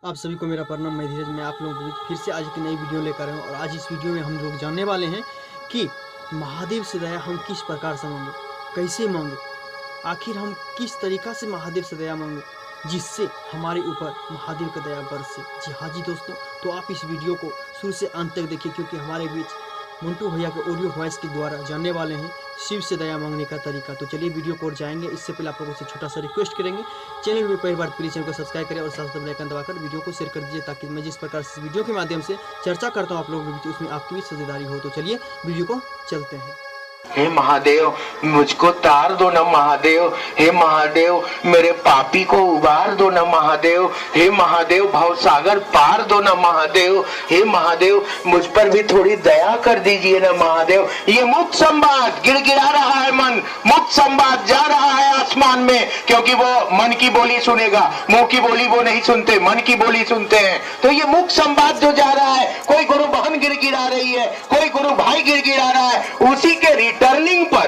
आप सभी को मेरा प्रणाम। मैं धीरज, मैं आप लोगों के बीच फिर से आज की नई वीडियो लेकर आया हूँ। और आज इस वीडियो में हम लोग जानने वाले हैं कि महादेव से दया हम किस प्रकार से मांगे, कैसे मांगे, आखिर हम किस तरीक़ा से महादेव से दया मांगे जिससे हमारे ऊपर महादेव का दया बरसे। जी हाँ जी दोस्तों, तो आप इस वीडियो को शुरू से अंत तक देखिए, क्योंकि हमारे बीच मंटू भैया के ऑडियो वॉइस के द्वारा जानने वाले हैं शिव से दया मांगने का तरीका। तो चलिए वीडियो को और जाएंगे। इससे पहले आप लोगों से छोटा सा रिक्वेस्ट करेंगे, चैनल में पहली बार प्लीज चैनल को सब्सक्राइब करें और साथ बेल आइकन दबाकर वीडियो को शेयर कर दीजिए, ताकि मैं जिस प्रकार से इस वीडियो के माध्यम से चर्चा करता हूँ आप लोगों के बीच, उसमें आपकी भी साझेदारी हो। तो चलिए वीडियो को चलते हैं। हे महादेव, मुझको तार दो ना महादेव। हे महादेव, मेरे पापी को उबार दो ना महादेव। हे महादेव, भवसागर पार दो ना महादेव। हे महादेव, मुझ पर भी थोड़ी दया कर दीजिए ना महादेव। ये मुक्त संवाद गिड़गिड़ा रहा है मन, मुक्त संवाद जा रहा है आसमान में, क्योंकि वो मन की बोली सुनेगा, मुंह की बोली वो नहीं सुनते, मन की बोली सुनते हैं। तो ये मुक्त संवाद जो जा रहा है, कोई गुरु बहन गिड़गिड़ा रही है, कोई गुरु भाई गिड़गिड़ा रहा है, उसी के रिटर्निंग पर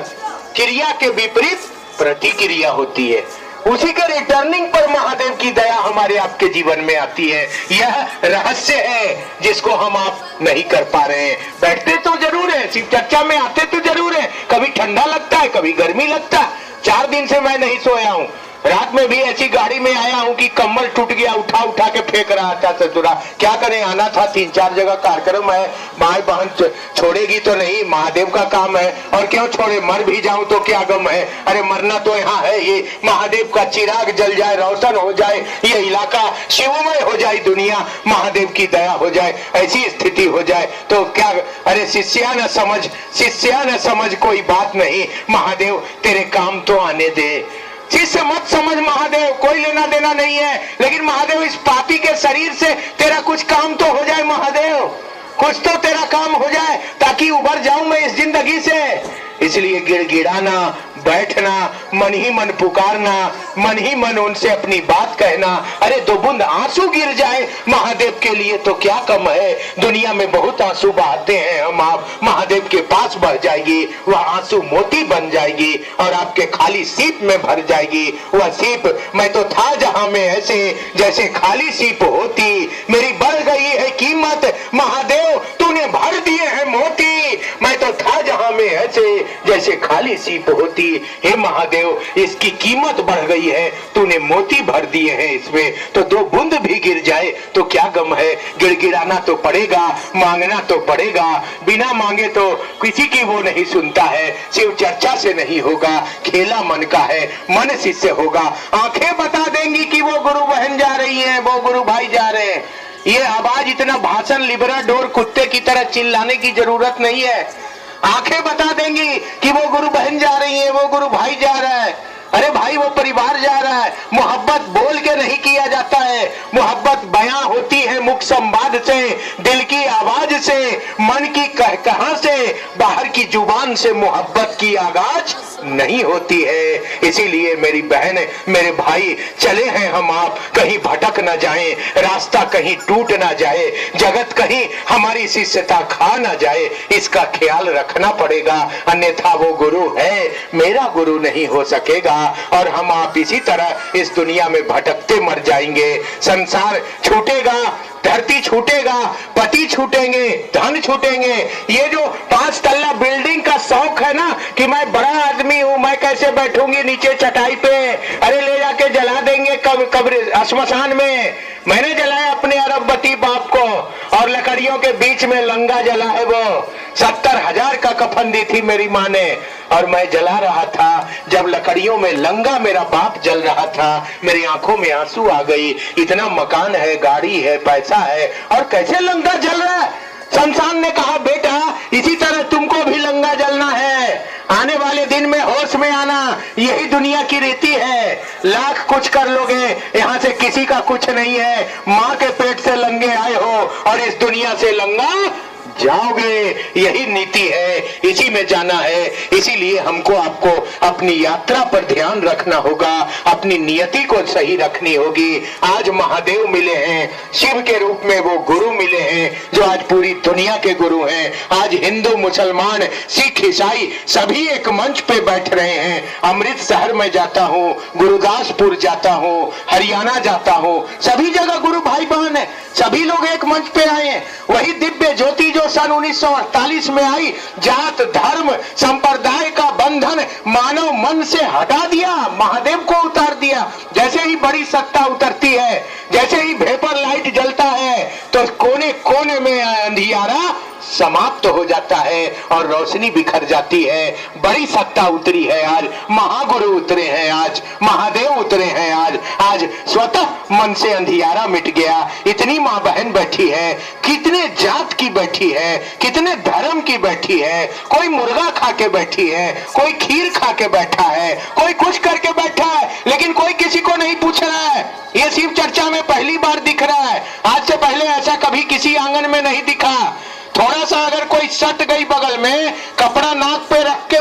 क्रिया के विपरीत प्रतिक्रिया होती है। उसी के रिटर्निंग पर महादेव की दया हमारे आपके जीवन में आती है। यह रहस्य है जिसको हम आप नहीं कर पा रहे हैं। बैठते तो जरूर है, शिव चर्चा में आते तो जरूर है, कभी ठंडा लगता है, कभी गर्मी लगता है। 4 दिन से मैं नहीं सोया हूँ। रात में भी ऐसी गाड़ी में आया हूँ कि कम्बल टूट गया, उठा उठा के फेंक रहा था ससुरा। क्या करें, आना था, 3-4 जगह कार्यक्रम है, माए बहन छोड़ेगी तो नहीं, महादेव का काम है। और क्यों छोड़े, मर भी जाऊं तो क्या गम है। अरे मरना तो यहाँ है, ये महादेव का चिराग जल जाए, रोशन हो जाए, ये इलाका शिवमय हो जाए, दुनिया महादेव की दया हो जाए, ऐसी स्थिति हो जाए तो क्या। अरे शिष्या न समझ, शिष्या न समझ, कोई बात नहीं, महादेव तेरे काम तो आने दे। शिष्य मत समझ महादेव, कोई लेना देना नहीं है, लेकिन महादेव इस पापी के शरीर से तेरा कुछ काम तो हो जाए महादेव, कुछ तो तेरा काम हो जाए, ताकि उबर जाऊं मैं इस जिंदगी से। इसलिए गिड़गिड़ाना, बैठना, मन ही मन पुकारना, मन ही मन उनसे अपनी बात कहना। अरे 2 बूंद आंसू गिर जाए महादेव के लिए तो क्या कम है। दुनिया में बहुत आंसू बहाते हैं हम आप, महादेव के पास बह जाएगी, वह आंसू मोती बन जाएगी और आपके खाली सीप में भर जाएगी। वह सीप, मैं तो था जहां में ऐसे जैसे खाली सीप होती, मेरी बढ़ गई है कीमत महादेव, तूने भर दिए हैं मोती। मैं तो था जहां में ऐसे जैसे खाली सीप होती, हे महादेव इसकी कीमत बढ़ गई है, तूने मोती भर दिए हैं इसमें। तो 2 बूंद भी गिर जाए तो क्या गम है। गिड़गिड़ाना तो पड़ेगा, मांगना तो पड़ेगा, बिना मांगे तो किसी की वो नहीं सुनता है। शिव चर्चा से नहीं होगा, खेला मन का है, मन शिष्य होगा। आंखें बता देंगी कि वो गुरु बहन जा रही है, वो गुरु भाई जा रहे हैं। ये आवाज, इतना भाषण लिबरा डोर कुत्ते की तरह चिल्लाने की जरूरत नहीं है। आंखें बता देंगी कि वो गुरु बहन जा रही है, वो गुरु भाई जा रहा है। अरे भाई, वो परिवार जा रहा है। मोहब्बत बोल के नहीं किया जाता है, मोहब्बत बयां होती है मुख संवाद से, दिल की आवाज से, मन की कहां से, बाहर की जुबान से मोहब्बत की आगाज नहीं होती है। इसीलिए मेरी बहन, मेरे भाई, चले हैं हम आप, कहीं भटक ना जाएं, रास्ता कहीं टूट ना जाए, जगत कहीं हमारी शिष्यता खा ना जाए, इसका ख्याल रखना पड़ेगा। अन्यथा वो गुरु है, मेरा गुरु नहीं हो सकेगा और हम आप इसी तरह इस दुनिया में भटकते मर जाएंगे। संसार छूटेगा, धरती छूटेगा, पति छूटेंगे, धन छूटेंगे। ये जो 5 तल्ला बिल्डिंग का शौक है ना कि मैं बड़ा आदमी हूं, मैं कैसे बैठूंगी नीचे चटाई पे, अरे ले जाके जला देंगे कब्र श्मशान में। मैंने जलाया अपने अरबपति बाप को, और लकड़ियों के बीच में लंगा जला है वो। 70,000 का कफन दी थी मेरी माँ ने, और मैं जला रहा था। जब लकड़ियों में लंगा मेरा बाप जल रहा था, मेरी आंखों में आंसू आ गई। इतना मकान है, गाड़ी है, पैसा है, और कैसे लंगा जल रहा है। शमशान ने कहा, बेटा इसी तरह तुमको भी लंगा जलना है, आने वाले दिन में होश में आना, यही दुनिया की रीति है। लाख कुछ कर लोगे, यहाँ से किसी का कुछ नहीं है। माँ के पेट से लंगे आए हो और इस दुनिया से लंगा जाओगे, यही नीति है, इसी में जाना है। इसीलिए हमको आपको अपनी यात्रा पर ध्यान रखना होगा, अपनी नियति को सही रखनी होगी। आज महादेव मिले हैं, शिव के रूप में वो गुरु मिले हैं जो आज पूरी दुनिया के गुरु हैं। आज हिंदू, मुसलमान, सिख, ईसाई सभी एक मंच पे बैठ रहे हैं। अमृतसर में जाता हूँ, गुरुदासपुर जाता हूँ, हरियाणा जाता हूँ, सभी जगह गुरु भाई बहन मंच पे आए हैं, वही दिव्य ज्योति जो सन 1948 में आई, जात धर्म संप्रदाय का बंधन मानव मन से हटा दिया, महादेव को उतार दिया। जैसे ही बड़ी सत्ता उतरती है, जैसे ही वेपर लाइट जलता है, तो कोने कोने में अंधियारा समाप्त हो जाता है और रोशनी बिखर जाती है। बड़ी सत्ता उतरी है आज, महागुरु उतरे हैं आज, महादेव उतरे हैं आज। आज स्वतः मन से अंधियारा मिट गया। इतनी माँ बहन बैठी है, कितने जात की बैठी है, कितने धर्म की बैठी है। कोई मुर्गा खा के बैठी है, कोई खीर खा के बैठा है, कोई कुछ करके बैठा है, लेकिन कोई किसी को नहीं पूछ रहा है। ये शिव चर्चा में पहली बार दिख रहा है। आज से पहले ऐसा कभी किसी आंगन में नहीं दिखा। थोड़ा सा अगर कोई सट गई बगल में, कपड़ा नाक पे रख के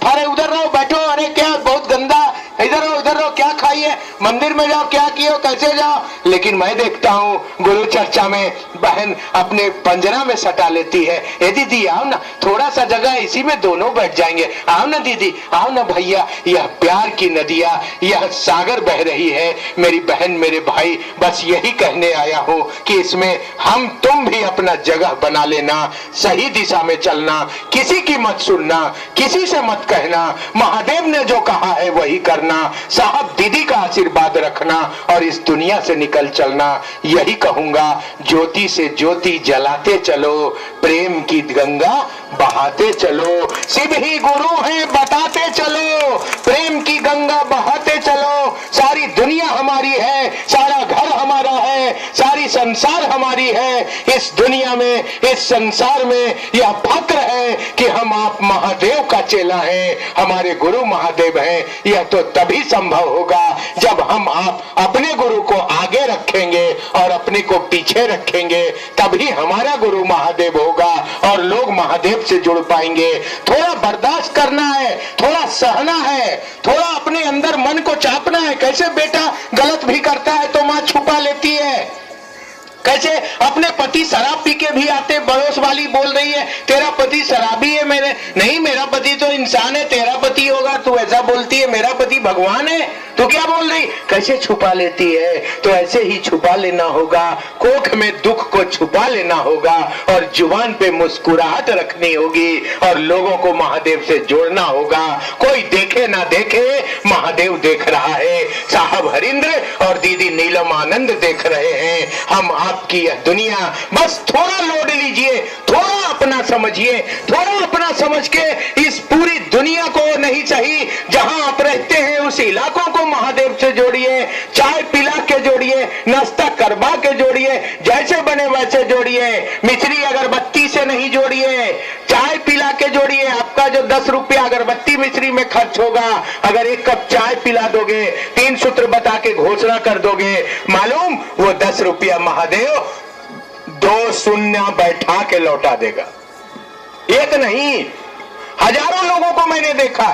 अरे उधर रहो, बैठो, अरे क्या बहुत गंदा, इधर रहो उधर रहो, क्या खाइए, मंदिर में जाओ, क्या किए, कैसे जाओ। लेकिन मैं देखता हूँ गुरु चर्चा में बहन अपने पंजरा में सटा लेती है। ए दीदी आओ ना, थोड़ा सा जगह इसी में दोनों बैठ जाएंगे, आओ ना दीदी, आओ ना भैया। यह प्यार की नदियां, यह सागर बह रही है। मेरी बहन, मेरे भाई, बस यही कहने आया हूँ कि इसमें हम तुम भी अपना जगह बना लेना, सही दिशा में चलना, किसी की मत सुनना, किसी से मत कहना, महादेव ने जो कहा है वही करना, साहब दीदी का आशीर्वाद रखना और इस दुनिया से निकल चलना। यही कहूंगा, ज्योति से ज्योति जलाते चलो, प्रेम की गंगा बहाते चलो। शिव ही गुरु हैं बताते चलो, प्रेम की गंगा बहाते चलो। सारी दुनिया हमारी है, सारा घर हमारा है, सारी संसार हमारी है। इस दुनिया में, इस संसार में यह फक्र है कि हम आप महादेव का चेला है, हमारे गुरु महादेव हैं। यह तो तभी संभव होगा जब हम आप अपने गुरु को आगे रखेंगे और अपने को पीछे रखेंगे, तभी हमारा गुरु महादेव होगा और लोग महादेव से जुड़ पाएंगे। थोड़ा बर्दाश्त करना है, थोड़ा सहना है, थोड़ा अपने अंदर मन को चापना है। कैसे बेटा गलत भी करता है तो माँ छुपा लेती है, कैसे अपने पति शराब पी के भी आते, पड़ोस वाली बोल रही है तेरा पति शराबी है, मेरे नहीं, मेरा पति तो इंसान है, तेरा पति होगा, तू ऐसा बोलती है, मेरा पति भगवान है, तू क्या बोल रही, कैसे छुपा लेती है। तो ऐसे ही छुपा लेना होगा, कोख में दुख को छुपा लेना होगा और जुबान पे मुस्कुराहट रखनी होगी और लोगों को महादेव से जोड़ना होगा। कोई देखे ना देखे, महादेव देख रहा है, साहब हरिंद्र और दीदी नीलम आनंद देख रहे हैं। हम आपकी यह दुनिया, बस थोड़ा लोड लीजिए, थोड़ा अपना समझिए, थोड़ा अपना समझ के इस पूरी दुनिया को नहीं सही, जहां आप रहते हैं उस इलाकों को महादेव से जोड़िए, चाय पिला के जोड़िए, नाश्ता करवा के जोड़िए, जैसे बने वैसे जोड़िए, मिश्री अगरबत्ती से नहीं जोड़िए, चाय पिला के जोड़िए। आपका जो 10 रुपया अगरबत्ती मिश्री में खर्च होगा, अगर 1 कप चाय पिला दोगे, 3 सूत्र बता के घोषणा कर दोगे, मालूम वो 10 रुपया महादेव 2 शून्य बैठा के लौटा देगा। एक नहीं, हजारों लोगों को मैंने देखा,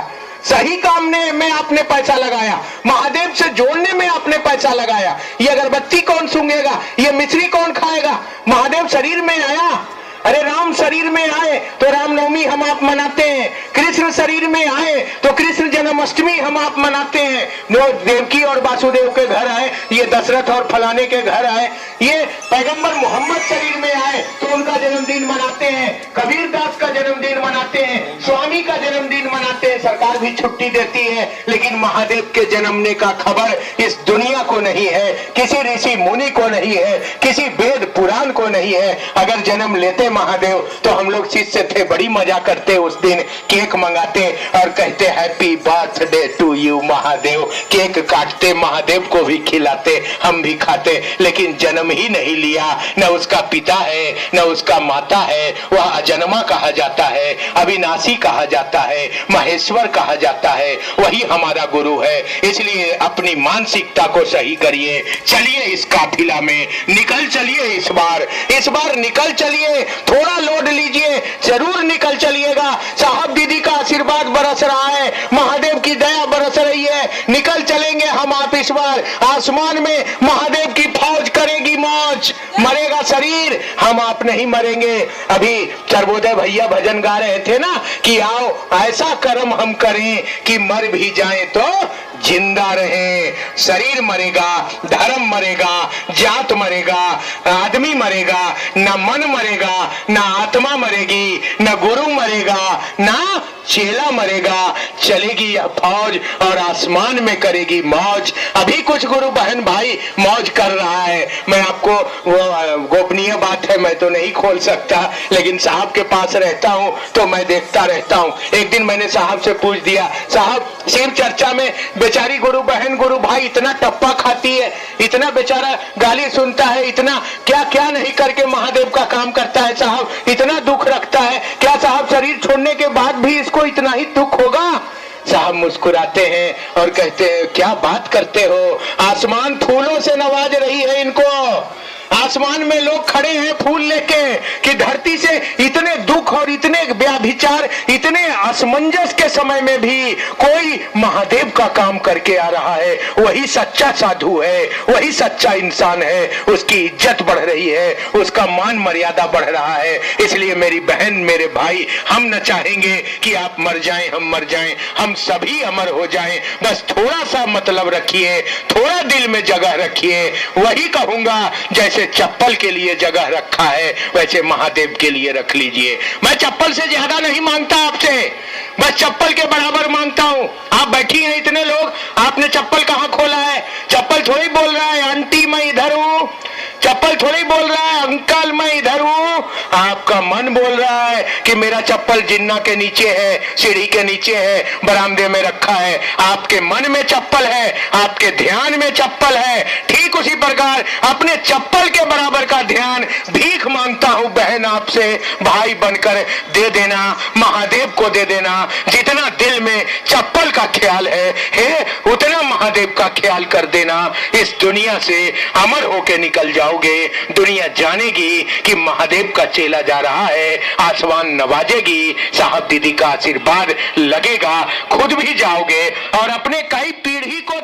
सही काम में आपने पैसा लगाया, महादेव से जोड़ने में आपने पैसा लगाया। ये अगरबत्ती कौन सूंघेगा, ये मिश्री कौन खाएगा। महादेव शरीर में आया, अरे राम शरीर में आए तो रामनवमी हम आप मनाते हैं, कृष्ण शरीर में आए तो कृष्ण जन्माष्टमी हम आप मनाते हैं। वो देवकी और वासुदेव के घर आए, ये दशरथ और फलाने के घर आए, ये पैगंबर मोहम्मद शरीर में आए तो उनका जन्मदिन मनाते हैं, कबीर दास का जन्मदिन मनाते हैं, स्वामी का जन्मदिन मनाते हैं, सरकार भी छुट्टी देती है। लेकिन महादेव के जन्मने का खबर इस दुनिया को नहीं है, किसी ऋषि मुनि को नहीं है, किसी वेद पुराण को नहीं है। अगर जन्म लेते महादेव तो हम लोग शिष्य थे, बड़ी मजा करते, उस दिन केक मंगाते और कहते happy birthday to you Mahadev, cake काटते, महादेव को भी खिलाते, हम भी खाते। लेकिन जन्म ही नहीं लिया, न उसका पिता है न उसका माता है, वह अजन्मा कहा जाता है, अविनाशी कहा जाता है, महेश्वर कहा जाता है, वही हमारा गुरु है। इसलिए अपनी मानसिकता को सही करिए, चलिए इस काफिला में निकल चलिए, इस बार निकल चलिए, थोड़ा लोड लीजिए, जरूर निकल चलिएगा। साहब दीदी का आशीर्वाद बरस रहा है, महादेव की दया बरस रही है, निकल चलेंगे हम आप इस बार। आसमान में महादेव की फौज करेगी मौज, मरेगा मरेगा शरीर, हम आप नहीं मरेंगे। अभी सर्वोदय भैया भजन गा रहे थे ना कि आओ ऐसा कर्म हम करें कि मर भी जाएं तो जिंदा रहें। शरीर मरेगा, धर्म मरेगा, जात मरेगा, आदमी मरेगा, न मन मरेगा, न आत्मा मरेगी, न गुरु मरेगा, न चेला मरेगा। चलेगी यह फौज और आसमान में करेगी मौज। अभी कुछ गुरु बहन भाई मौज कर रहा है, मैं आपको वो गोपनीय बात है मैं तो नहीं खोल सकता, लेकिन साहब के पास रहता हूं तो मैं देखता रहता हूं। एक दिन मैंने साहब से पूछ दिया, साहब शिव चर्चा में बेचारी गुरु बहन गुरु भाई इतना टप्पा खाती है, इतना बेचारा गाली सुनता है, इतना क्या क्या नहीं करके महादेव का काम करता है साहब, इतना दुख रखता है, क्या साहब शरीर छोड़ने के बाद भी इसको इतना ही दुख होगा? साहब मुस्कुराते हैं और कहते हैं क्या बात करते हो, आसमान फूलों से नवाज रही है इनको। आसमान में लोग खड़े हैं फूल लेके कि धरती से इतने दुख और इतने व्याभिचार, इतने असमंजस के समय में भी कोई महादेव का काम करके आ रहा है। वही सच्चा साधु है, वही सच्चा इंसान है, उसकी इज्जत बढ़ रही है, उसका मान मर्यादा बढ़ रहा है। इसलिए मेरी बहन मेरे भाई, हम न चाहेंगे कि आप मर जाएं, हम मर जाएं, हम सभी अमर हो जाएं। बस थोड़ा सा मतलब रखिए, थोड़ा दिल में जगह रखिए। वही कहूंगा जैसे चप्पल के लिए जगह रखा है वैसे महादेव के लिए रख लीजिए। मैं चप्पल से ज्यादा नहीं मांगता आपसे, बस चप्पल के बराबर मांगता हूं। आप बैठी हैं इतने लोग, आपने चप्पल कहां खोला है? चप्पल थोड़ी बोल रहा है आंटी मैं इधर हूं, चप्पल थोड़ी बोल रहा है अंकल मैं इधर हूं। आपका मन बोल रहा है कि मेरा चप्पल जिन्ना के नीचे है, सीढ़ी के नीचे है, बरामदे में रखा है। आपके मन में चप्पल है, आपके ध्यान में चप्पल है। ठीक उसी प्रकार अपने चप्पल के बराबर का ध्यान भीख मांगता हूं बहन आपसे, भाई बनकर दे देना, महादेव को दे देना। जितना दिल में चप्पल का ख्याल है उतना महादेव का ख्याल कर देना। इस दुनिया से अमर होके निकल जाओगे। दुनिया जानेगी कि महादेव का चेला जा रहा है, आसमान नवाजेगी, साहब दीदी का आशीर्वाद लगेगा, खुद भी जाओगे और अपने कई पीढ़ी को